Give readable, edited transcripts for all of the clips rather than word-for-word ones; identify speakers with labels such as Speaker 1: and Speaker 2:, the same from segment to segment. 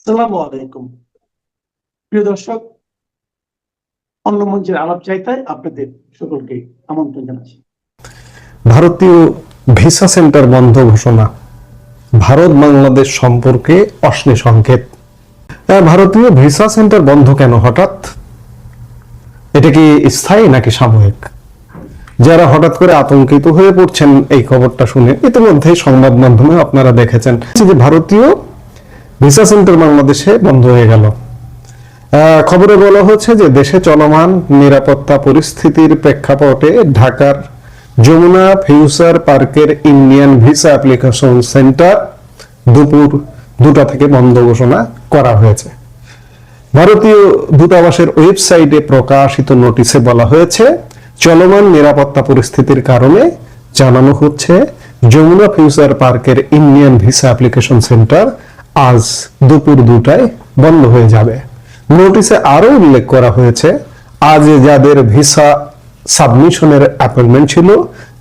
Speaker 1: আসসালামু আলাইকুম। প্রিয় দর্শক, অন্য মঞ্চের আলাপ চাইতায় আপনাদের সকলকে আমন্ত্রণ জানাচ্ছি।
Speaker 2: ভারতীয় ভিসা সেন্টার বন্ধ ঘোষণা, ভারত বাংলাদেশ সম্পর্কে অশ্লীল সংকেত। ভারতীয় ভিসা সেন্টার বন্ধ কেন হঠাৎ? এটা কি স্থায়ী নাকি সাময়িক? যারা হঠাৎ করে আতঙ্কিত হয়ে পড়ছেন এই খবরটা শুনে, ইতিমধ্যে সংবাদ মাধ্যমে আপনারা দেখেছেন যে ভারতীয় ভিসা সেন্টার বাংলাদেশে বন্ধ হয়ে গেল। খবরে বলা হচ্ছে যে দেশে চলমান নিরাপত্তা পরিস্থিতির প্রেক্ষাপটে ঢাকার যমুনা ফিউচার পার্কের ইন্ডিয়ান ভিসা অ্যাপ্লিকেশন সেন্টার দুপুর 2টা থেকে বন্ধ ঘোষণা করা হয়েছে। ভারতীয় দূতাবাসের ওয়েবসাইটে প্রকাশিত নোটিশে বলা হয়েছে, চলমান নিরাপত্তা পরিস্থিতির কারণে জানানো হচ্ছে যমুনা ফিউচার পার্কের ইন্ডিয়ান ভিসা অ্যাপ্লিকেশন সেন্টার আজ দুপুর 2টায় বন্ধ হয়ে যাবে। নোটিশে আরো উল্লেখ করা হয়েছে, আজ যাদের ভিসা সাবমিশনের অ্যাপয়েন্টমেন্ট ছিল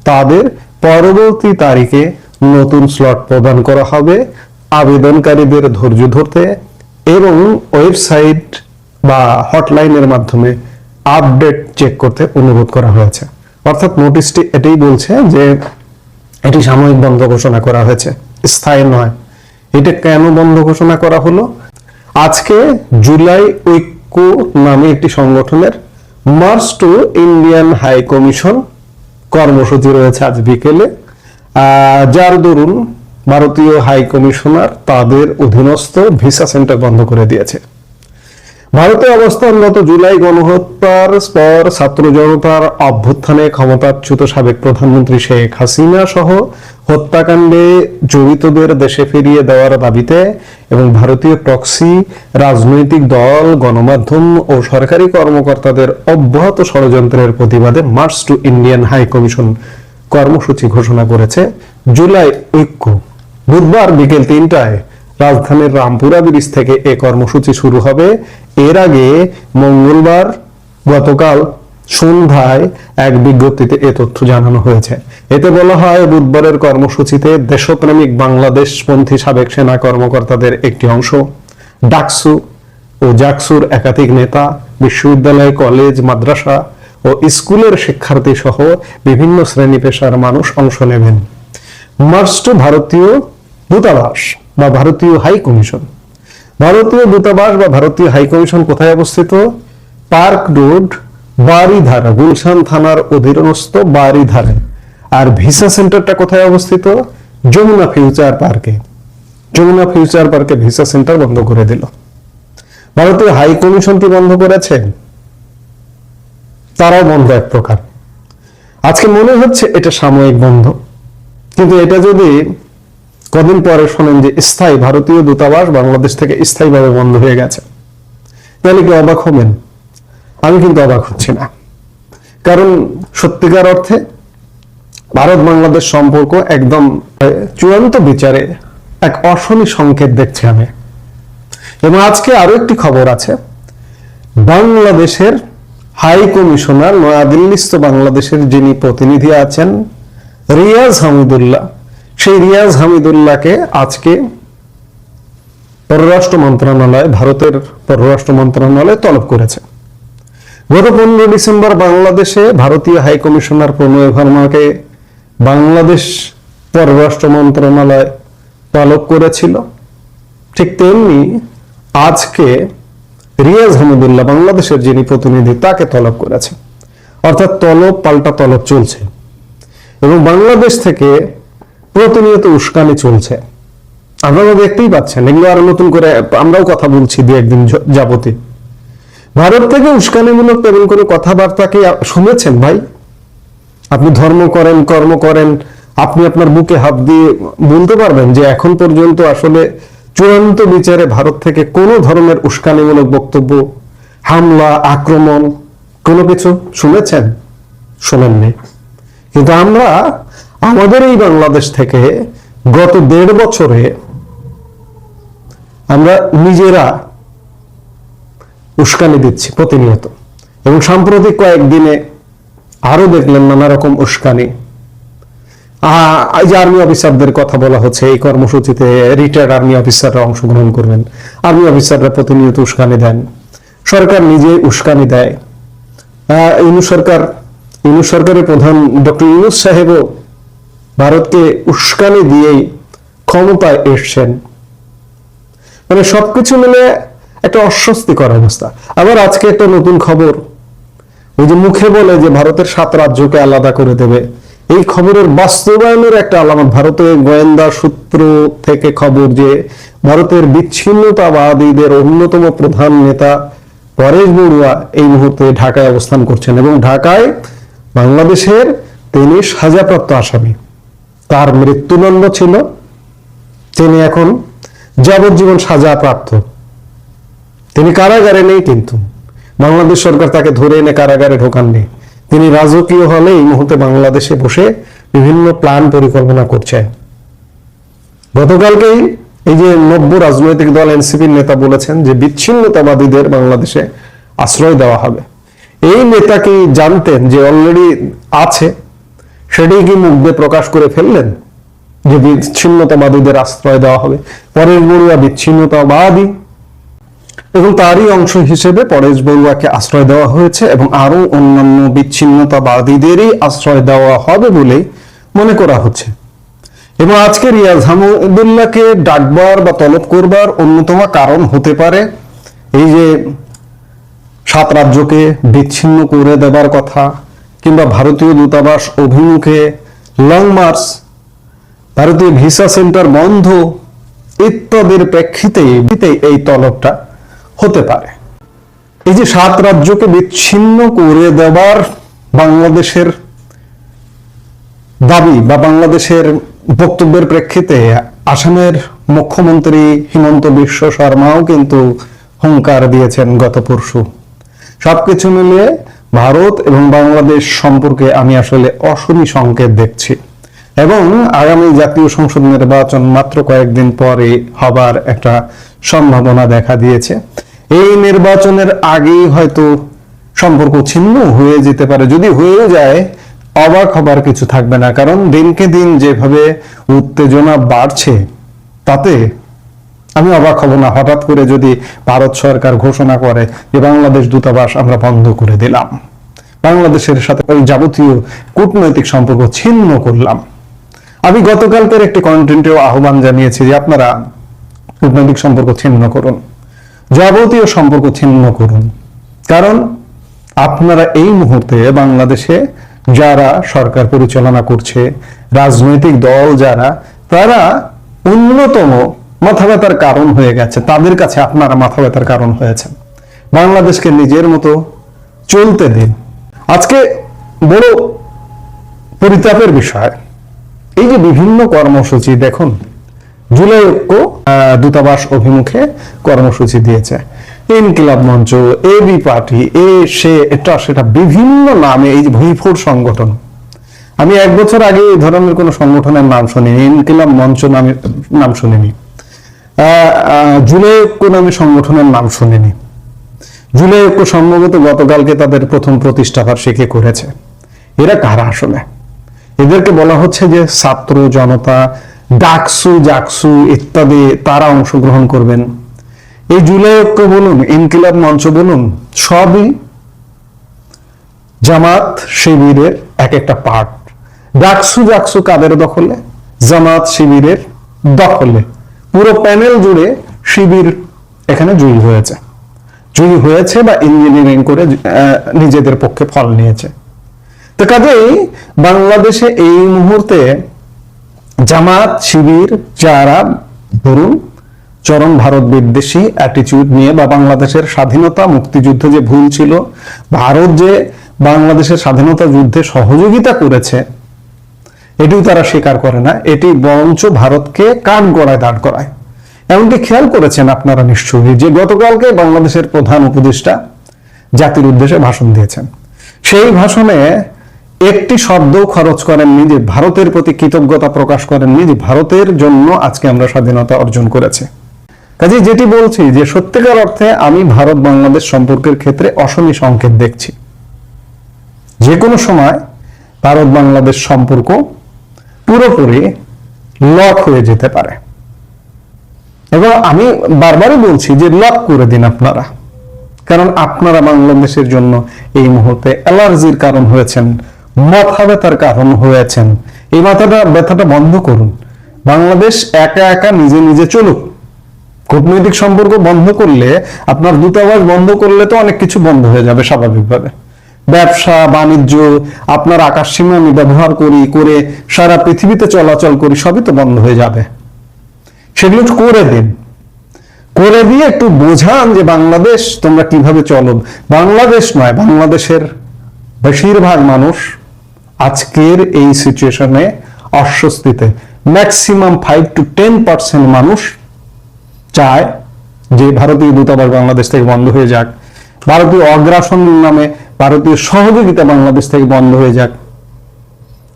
Speaker 2: তাদের পরবর্তী তারিখে নতুন স্লট প্রদান করা হবে। আবেদনকারীদের ধৈর্য ধরতে এবং ওয়েবসাইট বা হটলাইনের মাধ্যমে আপডেট চেক করতে অনুরোধ করা হয়েছে। অর্থাৎ নোটিশটি এটাই বলছে যে এটি সাময়িক বন্ধ ঘোষণা করা হয়েছে, স্থায়ী নয়। এটা কেন বন্ধ ঘোষণা করা হলো? আজকে জুলাই ঐক্য নামে একটি সংগঠনের march to Indian high commission কর্মসূচি রয়েছে আজ বিকেলে, যার দরুন ভারতীয় হাই কমিশনার তাদের অধীনস্থ ভিসা সেন্টার বন্ধ করে দিয়েছে। ভারতে অবস্থানরত জুলাই গণহত্যার পর ছাত্র জনতার অভ্যুত্থানে ক্ষমতাচ্যুত সাবেক প্রধানমন্ত্রী শেখ হাসিনা সহ হত্যাকাণ্ডে জড়িতদের দেশে ফিরিয়ে দেওয়ার দাবিতে এবং ভারতীয় প্রক্সি রাজনৈতিক দল, গণমাধ্যম ও সরকারি কর্মকর্তাদের অব্যাহত ষড়যন্ত্রের প্রতিবাদে march to Indian high commission কর্মসূচি ঘোষণা করেছে জুলাই ঐক্য। বুধবার বিকেল 3টায় রাজধানীর রামপুরা ব্রিজ থেকে এ কর্মসূচি শুরু হবে। এর আগে মঙ্গলবার গতকাল সন্ধ্যায় এক বিজ্ঞপ্তিতে এ তথ্য জানানো হয়েছে। এতে বলা হয়, বুধবারের কর্মসূচিতে দেশপ্রেমিক বাংলাদেশপন্থী সাবেক সেনা কর্মকর্তাদের একটি অংশ, ডাকসু ও জাকসুর একাধিক নেতা, বিশ্ববিদ্যালয়, কলেজ, মাদ্রাসা ও স্কুলের শিক্ষার্থী সহ বিভিন্ন শ্রেণী পেশার মানুষ অংশ নেবেন। মার্চ টু ভারতীয় দূতাবাস বা ভারতীয় হাই কমিশন। ভারতীয় দূতাবাস বা ভারতীয় হাই কমিশন কোথায় অবস্থিত? পার্ক রোড, বারিধারা, গুলশান থানার অধীনস্থ বারিধারা। আর ভিসা সেন্টারটা কোথায় অবস্থিত? যমুনা ফিউচার পার্কে। যমুনা ফিউচার পার্কে ভিসা সেন্টার বন্ধ করে দিল। ভারতীয় হাই কমিশনটি বন্ধ করেছে, তারাও বন্ধ এক প্রকার। আজকে মনে হচ্ছে এটা সাময়িক বন্ধ, কিন্তু এটা যদি কদিন পরে শোনেন যে স্থায়ী ভারতীয় দূতাবাস বাংলাদেশ থেকে স্থায়ীভাবে বন্ধ হয়ে গেছে, তাহলে কি অবাক হবেন? আমি কিন্তু অবাক হচ্ছি না, কারণ সত্যিকার অর্থে ভারত বাংলাদেশ সম্পর্ক একদম চূড়ান্ত বিচারে এক অশনি সংকেত দেখছি আমি। এবং আজকে আরো একটি খবর আছে, বাংলাদেশের হাই কমিশনার নয়াদিল্লিস্থ বাংলাদেশের যিনি প্রতিনিধি আছেন রিয়াজ হামিদুল্লাহ, সেই রিয়াজ হামিদুল্লাহকে আজকে পররাষ্ট্র মন্ত্রণালয়, ভারতের পররাষ্ট্র মন্ত্রণালয় তলব করেছে। গত 15 ডিসেম্বর বাংলাদেশে ভারতীয় হাই কমিশনার প্রণয় ভার্মাকে বাংলাদেশ পররাষ্ট্র মন্ত্রণালয় তলব করেছিল। ঠিক তেমনি আজকে রিয়াজ হামিদুল্লাহ, বাংলাদেশের যিনি প্রতিনিধি, তাকে তলব করেছে। অর্থাৎ তলব পাল্টা তলব চলছে এবং বাংলাদেশ থেকে প্রতিনিয়ত উস্কানি চলছে। আপনারা দেখতেই পাচ্ছেন, এগুলো আরো নতুন করে আমরাও কথা বলছি দু একদিন যাবতীয়। ভারত থেকে উস্কানিমূলক তেমন কোনো কথাবার্তা কি শুনেছেন ভাই? আপনি ধর্ম করেন, কর্ম করেন, আপনি আপনার বুকে হাত দিয়ে বলতে পারবেন যে এখন পর্যন্ত আসলে চূড়ান্ত বিচারে ভারত থেকে কোনো ধরনের উস্কানিমূলক বক্তব্য, হামলা, আক্রমণ কোনো কিছু শুনেছেন? শোনেননি। কিন্তু আমরা আমাদের এই বাংলাদেশ থেকে গত 1.5 বছরে আমরা নিজেরা উস্কানি দিচ্ছি প্রতিনিয়ত, এবং সাম্প্রতিক কয়েকদিনে আরো দেখলেন নানা রকম উস্কানি। এই যে আর্মি অফিসারদের কথা বলা হচ্ছে, এই কর্মসূচিতে রিটায়ার্ড আর্মি অফিসাররা অংশগ্রহণ করবেন। আর্মি অফিসাররা প্রতিনিয়ত উস্কানি দেন, সরকার নিজে উস্কানি দেয়। ইউনূস সরকারের প্রধান ডক্টর ইউনূস সাহেবও ভারতকে উস্কানি দিয়েই ক্ষমতায় এসছেন। মানে সবকিছু মিলে একটা অস্বস্তিকর অবস্থা। আবার আজকে একটা নতুন খবর, ওই যে মুখে বলে যে ভারতের 7 রাজ্যকে আলাদা করে দেবে, এই খবরের বাস্তবায়নের একটা আলামত ভারতের গোয়েন্দা সূত্র থেকে খবর যে ভারতের বিচ্ছিন্নতাবাদীদের অন্যতম প্রধান নেতা পরেশ বড়ুয়া এই মুহূর্তে ঢাকায় অবস্থান করছেন, এবং ঢাকায় বাংলাদেশের তিনি সাজাপ্রাপ্ত আসামি। তার মৃত্যুদণ্ড ছিল, তিনি এখন যাবজ্জীবন সাজাপ্রাপ্ত। তিনি কারাগারে নেই, কিন্তু বাংলাদেশ সরকার তাকে ধরে এনে কারাগারে ঢোকাননি। তিনি রাজকীয় হলে এই মুহূর্তে বাংলাদেশে বসে বিভিন্ন প্ল্যান পরিকল্পনা করছে। গতকালকেই এই যে নব্য রাজনৈতিক দল এনসিপির নেতা বলেছেন যে বিচ্ছিন্নতাবাদীদের বাংলাদেশে আশ্রয় দেওয়া হবে। এই নেতা কি জানতেন যে অলরেডি আছে? সেটাই কি মুখ দিয়ে প্রকাশ করে ফেললেন যে বিচ্ছিন্নতাবাদীদের আশ্রয় দেওয়া হবে? পরেশ বড়ুয়া বিচ্ছিন্নতাবাদী, এবং তারই অংশ হিসেবে পরেশ বড়ুয়াকে আশ্রয় দেওয়া হয়েছে, এবং আরো অন্যান্য বিচ্ছিন্নতাবাদীদেরই আশ্রয় দেওয়া হবে বলে মনে করা হচ্ছে। এবং আজকে রিয়াজ হামিদুল্লাহকে ডাকবার বা তলব করবার অন্যতম কারণ হতে পারে এই যে 7 রাজ্যকে বিচ্ছিন্ন করে দেবার কথা, কিংবা ভারতীয় দূতাবাস অভিমুখে লং মার্চ, ভারতীয় ভিসা সেন্টার বন্ধ ইত্যাদির প্রেক্ষিতে এই তলবটা হতে পারে। এই যে 7 রাজ্যকে বিচ্ছিন্ন করে দেবার বাংলাদেশের দাবি বা বাংলাদেশের বক্তব্যের প্রেক্ষিতে আসামের মুখ্যমন্ত্রী হিমন্ত বিশ্ব শর্মাও কিন্তু হুঙ্কার দিয়েছেন গত পরশু। সবকিছু মিলিয়ে ভারত এবং বাংলাদেশ সম্পর্কে আমি আসলে অশনি সংকেত দেখছি, এবং আগামী জাতীয় সংসদ নির্বাচন মাত্র কয়েকদিন পরে হবার একটা সম্ভাবনা দেখা দিয়েছে। এই নির্বাচনের আগেই হয়তো সম্পর্ক ছিন্ন হয়ে যেতে পারে। যদি হয়ে যায়, অবাক হবার কিছু থাকবে না, কারণ দিনকে দিন যেভাবে উত্তেজনা বাড়ছে তাতে আমি অবাক হব না হঠাৎ করে যদি ভারত সরকার ঘোষণা করে যে বাংলাদেশ দূতাবাস আমরা বন্ধ করে দিলাম, বাংলাদেশের সাথে যাবতীয় কূটনৈতিক সম্পর্ক ছিন্ন করলাম। আমি গতকালকের একটি কন্টেন্টেও আহ্বান জানিয়েছি যে আপনারা কূটনৈতিক সম্পর্ক ছিন্ন করুন, যাবতীয় সম্পর্ক ছিন্ন করুন, কারণ আপনারা এই মুহূর্তে বাংলাদেশে যারা সরকার পরিচালনা করছে, রাজনৈতিক দল যারা, তারা অন্যতম মাথা ব্যথার কারণ হয়ে গেছে। তাদের কাছে আপনারা মাথা ব্যথার কারণ হয়েছেন। বাংলাদেশকে নিজের মতো চলতে দিন। আজকে বড় পরিতাপের বিষয়, এই যে বিভিন্ন কর্মসূচি দেখুন, জুলাই ঐক্য দূতাবাস অভিমুখে কর্মসূচি দিয়েছে, ইনকিলাব মঞ্চ, এবি পার্টি, এটা সেটা বিভিন্ন নামে, এই যে ভুইফোর সংগঠন। আমি 1 বছর আগে এই ধরনের কোন সংগঠনের নাম শুনিনি, ইনকিলাব মঞ্চ নাম শুনিনি, জুলাই ঐক্য নামে সংগঠনের নাম শুনিনি। জুলাই ঐক্য সম্ভবত গতকালকে তাদের প্রথম প্রতিষ্ঠা বার্ষিকী করেছে। এরা কারা আসলে? এদেরকে বলা হচ্ছে যে ছাত্র জনতা, ডাকসু জাকসু ইত্যাদি, তারা অংশগ্রহণ করবেন। এই জুলাই ঐক্য বলুন, ইনকিলাব মঞ্চ বলুন, সবই জামাত শিবিরের এক একটা পার্ট। ডাকসু জাকসু কাদের দখলে? জামাত শিবিরের দখলে। পুরো প্যানেল জুড়ে শিবির এখানে জয়ী হয়েছে বা ইঞ্জিনিয়ারিং করে নিজেদের পক্ষে ফল নিয়েছে। তো কাজেই বাংলাদেশে এই মুহূর্তে জামাত শিবির যারা ধরুন চরম ভারত বিদ্বেষী অ্যাটিটিউড নিয়ে, বা বাংলাদেশের স্বাধীনতা মুক্তিযুদ্ধে যে ভুল ছিল, ভারত যে বাংলাদেশের স্বাধীনতা যুদ্ধে সহযোগিতা করেছে, এটিও তারা স্বীকার করে না। এটি বরঞ্চ ভারতকে কাঠগড়ায় দাঁড় করায়। এমনকি খেয়াল করেছেন আপনারা নিশ্চয়ই যে গতকালকে বাংলাদেশের প্রধান উপদেষ্টা জাতির উদ্দেশ্যে ভাষণ দিয়েছেন। সেই ভাষণে একটি শব্দ খরচ করেননি যে ভারতের প্রতি কৃতজ্ঞতা প্রকাশ করেননি যে ভারতের জন্য আজকে আমরা স্বাধীনতা অর্জন করেছি। কাজে যেটি বলছি যে সত্যিকার অর্থে আমি ভারত বাংলাদেশ সম্পর্কের ক্ষেত্রে অশনি সংকেত দেখছি। যে কোনো সময় ভারত বাংলাদেশ সম্পর্ক পুরোপুরি লক হয়ে যেতে পারে। এবং আমি বারবারই বলছি যে লক করে দিন আপনারা, কারণ আপনারা বাংলাদেশের জন্য এই মুহূর্তে অ্যালার্জির কারণ হয়েছেন, মাথা ব্যথার কারণ হয়েছেন। এই ব্যথাটা বন্ধ করুন। বাংলাদেশ একা একা নিজে নিজে চলুক। কূটনৈতিক সম্পর্ক বন্ধ করলে, আপনার দূতাবাস বন্ধ করলে তো অনেক কিছু বন্ধ হয়ে যাবে স্বাভাবিকভাবে। ব্যবসা বাণিজ্য, আপনার আকাশসীমা আমি ব্যবহার করে সারা পৃথিবীতে চলাচল করি, সবই তো বন্ধ হয়ে যাবে। সেগুলো করে দিন, করে দিয়ে একটু বোঝান যে বাংলাদেশ তোমরা কিভাবে চলো। বাংলাদেশ নয়, বাংলাদেশের বেশিরভাগ মানুষ আজকের এই সিচুয়েশনে অস্বস্তিতে। ম্যাক্সিমাম 5 to 10% মানুষ চায় যে ভারতীয় দূতাবাস বাংলাদেশ থেকে বন্ধ হয়ে যাক, ভারতীয় অগ্রাসন নামে ভারতীয় সহযোগিতা বাংলাদেশ থেকে বন্ধ হয়ে যাক।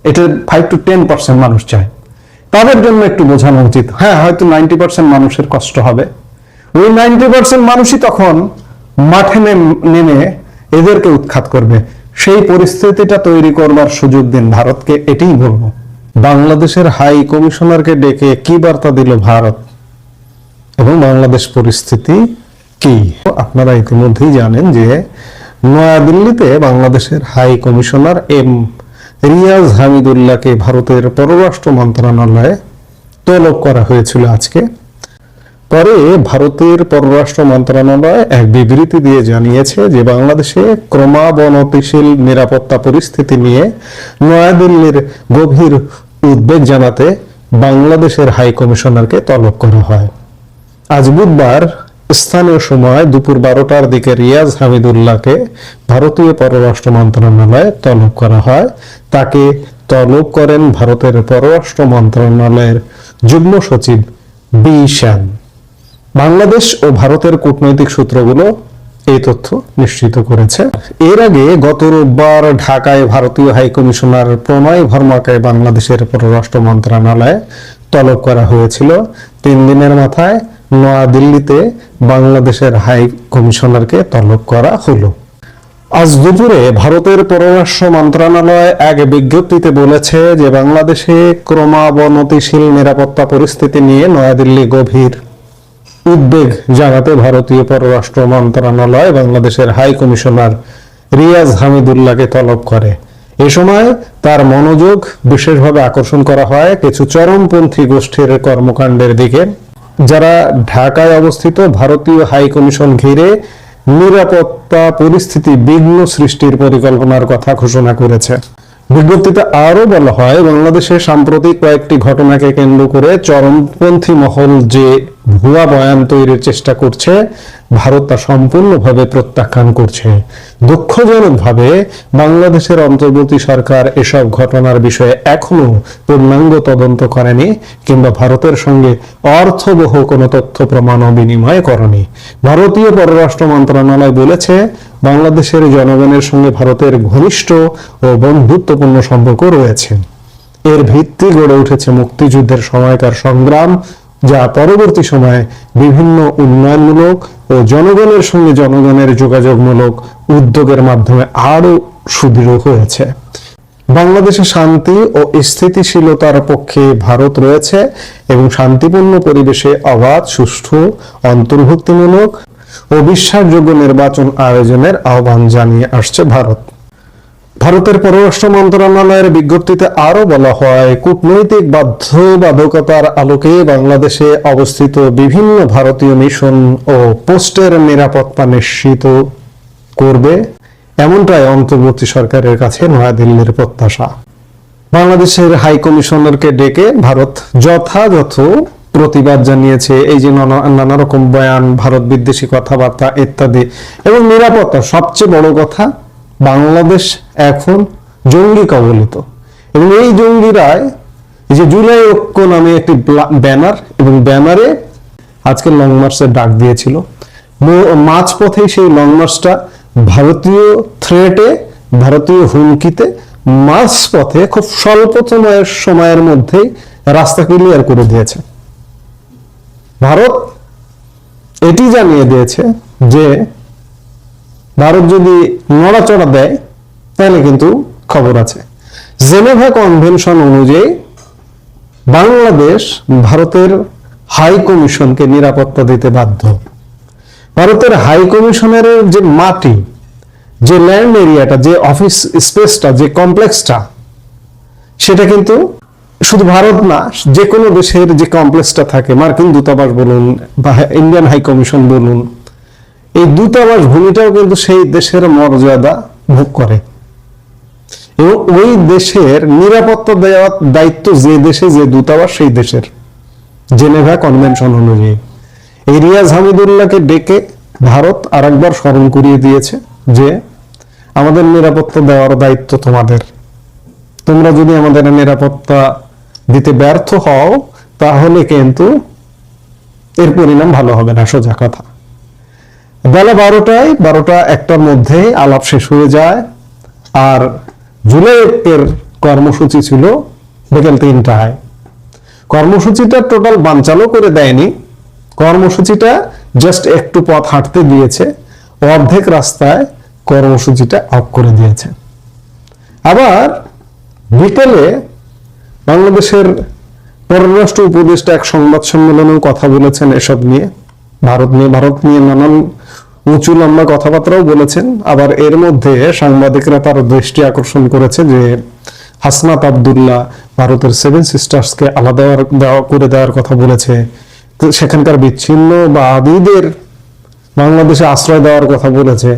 Speaker 2: এটা 5 to 10% মানুষ চায়। তাদের জন্য একটু বোঝানো উচিত। হ্যাঁ, হয়তো 90% মানুষের কষ্ট হবে। ওই 90% মানুষই তখন মাঠে নেমে এদেরকে উৎখাত করবে। সেই পরিস্থিতিটা তৈরি করবার সুযোগ দিন ভারতকে, এটাই বলবো। বাংলাদেশের হাই কমিশনারকে ডেকে কি বার্তা দিল ভারত এবং বাংলাদেশ পরিস্থিতি কি? আপনারা ইতিমধ্যেই জানেন যে নয়াদিল্লিতে বাংলাদেশের হাই কমিশনার রিয়াজ হামিদুল্লাহকে ভারতের পররাষ্ট্র মন্ত্রণালয়ে তলব করা হয়েছিল আজকে। পরে ভারতের পররাষ্ট্র মন্ত্রণালয় এক বিবৃতি দিয়ে জানিয়েছে যে বাংলাদেশে ক্রমাবনতিশীল নিরাপত্তা পরিস্থিতি নিয়ে নয়াদিল্লির গভীর উদ্বেগ জানাতে বাংলাদেশের হাই কমিশনারকে তলব করা হয়। আজ বুধবার স্থানীয় সময় দুপুর 12টার দিকে রিয়াজ হামিদুল্লাহকে ভারতীয় পররাষ্ট্র মন্ত্রণালয়ে তলব করা হয়। তাকে তলব করেন ভারতের পররাষ্ট্র মন্ত্রণালয়ের যুগ্ম সচিব বি শ্যাম। বাংলাদেশ ও ভারতের কূটনৈতিক সূত্রগুলো এই তথ্য নিশ্চিত করেছে। এর আগে গত রোববার ঢাকায় ভারতীয় হাই কমিশনার প্রণয় ভার্মাকে বাংলাদেশের পররাষ্ট্র মন্ত্রণালয়ে তলব করা হয়েছিল। 3 দিনের মাথায় নয়াদিল্লিতে বাংলাদেশের হাই কমিশনারকে তলব করা হলো। আজ দুপুরে ভারতের পররাষ্ট্র মন্ত্রণালয় এক বিজ্ঞপ্তিতে বলেছে যে বাংলাদেশে ক্রমাবনতিশীল নিরাপত্তা পরিস্থিতি নিয়ে নয়াদিল্লি গভীর উদ্বেগ জানাতে ভারতীয় পররাষ্ট্র মন্ত্রণালয় বাংলাদেশের হাই কমিশনার রিয়াজ হামিদুল্লাহকে তলব করে। এ সময় তার মনোযোগ বিশেষভাবে আকর্ষণ করা হয় কিছু চরমপন্থী গোষ্ঠীর কর্মকাণ্ডের দিকে, যারা ঢাকায় অবস্থিত ভারতীয় হাই কমিশন ঘিরে নিরাপত্তা পরিস্থিতি বিঘ্ন সৃষ্টির পরিকল্পনার কথা ঘোষণা করেছে। বিজ্ঞপ্তিতে আরো বলা হয়, বাংলাদেশের সাম্প্রতিক কয়েকটি ঘটনাকে কেন্দ্র করে চরমপন্থী মহল যে ভুয়া বয়ান তৈরির চেষ্টা করছে, ভারত তা সম্পূর্ণভাবে প্রত্যাখ্যান করছে। দুঃখজনকভাবে বাংলাদেশের অন্তর্বর্তী সরকার এসব ঘটনার বিষয়ে এখনো পূর্ণাঙ্গ তদন্ত করেনি কিংবা ভারতের সঙ্গে অর্থবহ কোনো তথ্য প্রমাণ বিনিময় করেনি। ভারতীয় পররাষ্ট্র মন্ত্রণালয় বলেছে, বাংলাদেশের জনগণের সঙ্গে ভারতের ঘনিষ্ঠ ও বন্ধুত্বপূর্ণ সম্পর্ক রয়েছে। এর ভিত্তি গড়ে উঠেছে মুক্তিযুদ্ধের সময়কার সংগ্রাম, যা পরবর্তী সময়ে বিভিন্ন উন্নয়নমূলক ও জনগণের সঙ্গে জনগণের যোগাযোগমূলক উদ্যোগের মাধ্যমে আরো সুদৃঢ় হয়েছে। বাংলাদেশে শান্তি ও স্থিতিশীলতার পক্ষে ভারত রয়েছে এবং শান্তিপূর্ণ পরিবেশে অবাধ, সুষ্ঠু, অন্তর্ভুক্তিমূলক ও বিশ্বাসযোগ্য নির্বাচন আয়োজনের আহ্বান জানিয়ে আসছে ভারত। ভারতের পররাষ্ট্র মন্ত্রণালয়ের বিজ্ঞপ্তিতে আরো বলা হয়, কূটনৈতিক বাধ্যবাধকতার আলোকে বাংলাদেশে অবস্থিত বিভিন্ন ভারতীয় মিশন ও পোস্টের নিরাপত্তা নিশ্চিত করবে, এমনটাই অন্তর্বর্তী সরকারের কাছে নয়াদিল্লির প্রত্যাশা। বাংলাদেশের হাই কমিশনারকে ডেকে ভারত যথাযথ প্রতিবাদ জানিয়েছে। এই যে নানা রকম বয়ান, ভারত বিদ্বেষী কথাবার্তা ইত্যাদি, এবং নিরাপত্তা, সবচেয়ে বড় কথা, বাংলাদেশ এখন জঙ্গি কবলিত এবং এই জঙ্গিরাই এই যে জুলাই ঐক্য নামে একটি ব্যানার, এবং ব্যানারে আজকে লং মার্চের ডাক দিয়েছিল। মাঝপথেই সেই লং মার্চটা ভারতীয় থ্রেটে, ভারতীয় হুমকিতে মাঝপথে খুব স্বল্প সময়ের মধ্যেই রাস্তা ক্লিয়ার করে দিয়েছে। ভারত এটি জানিয়ে দিয়েছে যে ভারত যদি নড়াচড়া দেয় তাহলে কিন্তু খবর আছে। জেনেভা কনভেনশন অনুযায়ী বাংলাদেশ ভারতের হাই কমিশনকে নিরাপত্তা দিতে বাধ্য। ভারতের হাই কমিশনের যে মাটি, যে ল্যান্ড এরিয়াটা, যে অফিস স্পেসটা, যে কমপ্লেক্সটা, সেটা কিন্তু শুধু ভারত না, যে কোনো দেশের যে কমপ্লেক্সটা থাকে, মার্কিন দূতাবাস বলুন বা ইন্ডিয়ান হাই কমিশন বলুন, এই দূতাবাস ভূমিটাও কিন্তু সেই দেশের মর্যাদা ভোগ করে এবং ওই দেশের নিরাপত্তা দেওয়ার দায়িত্ব যে দেশে যে দূতাবাস সেই দেশের, জেনেভা কনভেনশন অনুযায়ী। এই রিয়াজ হামিদুল্লাহকে ডেকে ভারত আরেকবার স্মরণ করিয়ে দিয়েছে যে আমাদের নিরাপত্তা দেওয়ার দায়িত্ব তোমাদের, তোমরা যদি আমাদের নিরাপত্তা দিতে ব্যর্থ হও তাহলে কিন্তু এর পরিণাম ভালো হবে না, সোজা কথা। বেলা 12টার মধ্যে আলাপ শেষ হয়ে যায়। আর জুলাই এর কর্মসূচি ছিল বিকেল 3টায়। কর্মসূচিটা টোটাল বানচালও করে দেয়নি, কর্মসূচিটা জাস্ট একটু পথ হাঁটতে দিয়েছে, অর্ধেক রাস্তায় কর্মসূচিটা অফ করে দিয়েছে। আবার বিকেলে বাংলাদেশের পররাষ্ট্র উপদেষ্টা এক সংবাদ সম্মেলনেও কথা বলেছেন এসব নিয়ে, ভারত নিয়ে নানান উঁচু লম্বা কথাবার্তাও বলেছেন। আবার এর মধ্যে সাংবাদিকরা তার দৃষ্টি আকর্ষণ করেছে যে হাসনাত আব্দুল্লাহ ভারতের 7 সিস্টার্সকে আলাদা করে দেওয়ার কথা বলেছে, সেখানকার বিচ্ছিন্নবাদীদের বাংলাদেশে আশ্রয় দেওয়ার কথা বলেছে।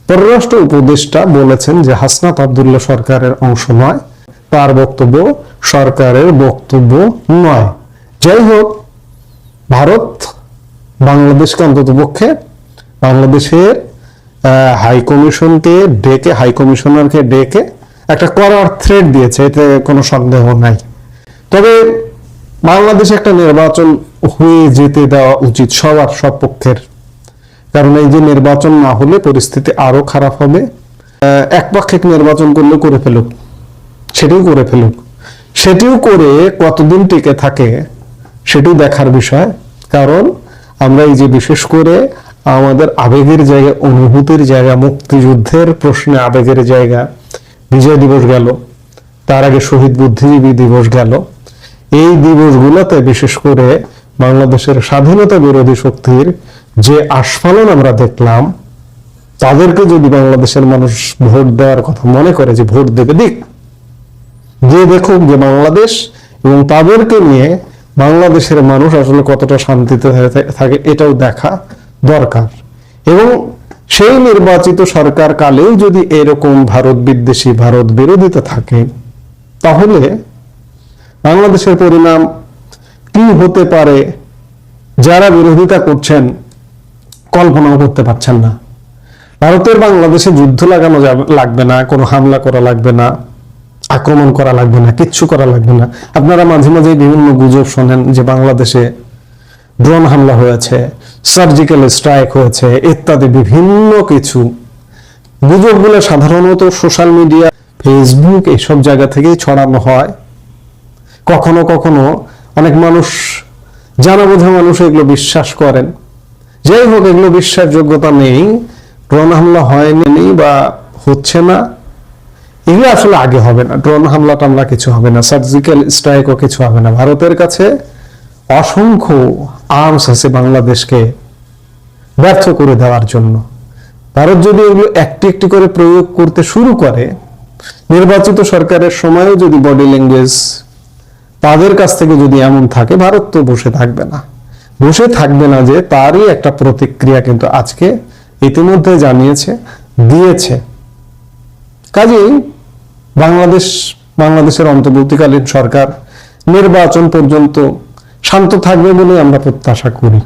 Speaker 2: পররাষ্ট্র উপদেষ্টা বলেছেন যে হাসনাত আব্দুল্লাহ সরকারের অংশ নয়, তার বক্তব্য সরকারের বক্তব্য নয়। যাই হোক, ভারত বাংলাদেশকে অন্ততপক্ষে বাংলাদেশের হাই কমিশনারকে ডেকে একটা করার থ্রেট দিয়েছে, এতে কোনো সন্দেহ নাই। তবে বাংলাদেশে একটা নির্বাচন হয়ে যেতে দেওয়া উচিত সবার, সব পক্ষের, কারণ এই যে নির্বাচন না হলে পরিস্থিতি আরো খারাপ হবে। একপাক্ষিক নির্বাচন করলে করে ফেলুক, সেটিও করে কতদিন টিকে থাকে সেটিও দেখার বিষয়। কারণ আমরা এই যে বিশেষ করে আমাদের আবেগের জায়গা, অনুভূতির জায়গা, মুক্তিযুদ্ধের প্রশ্নে আবেগের জায়গা, বিজয় দিবস গেল, তার আগে শহীদ বুদ্ধিজীবী দিবস গেল, এই দিবসগুলোতে বিশেষ করে বাংলাদেশের স্বাধীনতা বিরোধী শক্তির যে আস্ফালন আমরা দেখলাম, তাদেরকে যদি বাংলাদেশের মানুষ ভোট দেওয়ার কথা মনে করে, যে ভোট দেবে, দিয়ে দেখুক যে বাংলাদেশ এবং তাদেরকে নিয়ে বাংলাদেশের মানুষ আসলে কতটা শান্তিতে থাকে, এটাও দেখা দরকার। এবং সেই নির্বাচিত সরকার কালেও যদি এরকম ভারত বিদ্বেষী, ভারত বিরোধিতা থাকে, তাহলে বাংলাদেশের পরিণাম কি হতে পারে যারা বিরোধিতা করছেন কল্পনাও করতে পারছেন না। ভারতের বাংলাদেশে যুদ্ধ লাগানো লাগবে না, কোনো হামলা করা লাগবে না, আক্রমণ করা লাগবে না, কিচ্ছু করা লাগবে না। আপনারা মাঝে মাঝে বিভিন্ন গুজব শোনেন যে বাংলাদেশে ড্রোন হামলা হয়েছে, সার্জিক্যাল স্ট্রাইক হয়েছে, ইত্যাদি বিভিন্ন কিছু গুজবগুলো সাধারণত সোশ্যাল মিডিয়া, ফেসবুক, এইসব জায়গা থেকেই ছড়ানো হয়। কখনো কখনো অনেক মানুষ, জানা বোঝা মানুষ এগুলো বিশ্বাস করেন। যাই হোক, এগুলো বিশ্বাসযোগ্যতা নেই, ড্রোন হামলা হয়নি বা হচ্ছে না, এগুলো আসলে আগে হবে না। ড্রোন হামলা টামলা কিছু হবে না, সার্জিক্যাল স্ট্রাইকও কিছু হবে না। ভারতের কাছে অসংখ্য আর্মস আছে বাংলাদেশকে ব্যর্থ করে দেওয়ার জন্য। ভারত যদি এগুলো একটি একটি করে প্রয়োগ করতে শুরু করে, নির্বাচিত সরকারের সময়ও যদি বডি ল্যাঙ্গুয়েজ তাদের কাছ থেকে যদি এমন থাকে, ভারত তো বসে থাকবে না যে তারই একটা প্রতিক্রিয়া কিন্তু আজকে ইতিমধ্যে দিয়েছে। কাজেই বাংলাদেশের অন্তর্বর্তীকালীন সরকার নির্বাচন পর্যন্ত শান্ত থাকবে বলে আমরা প্রত্যাশা করি।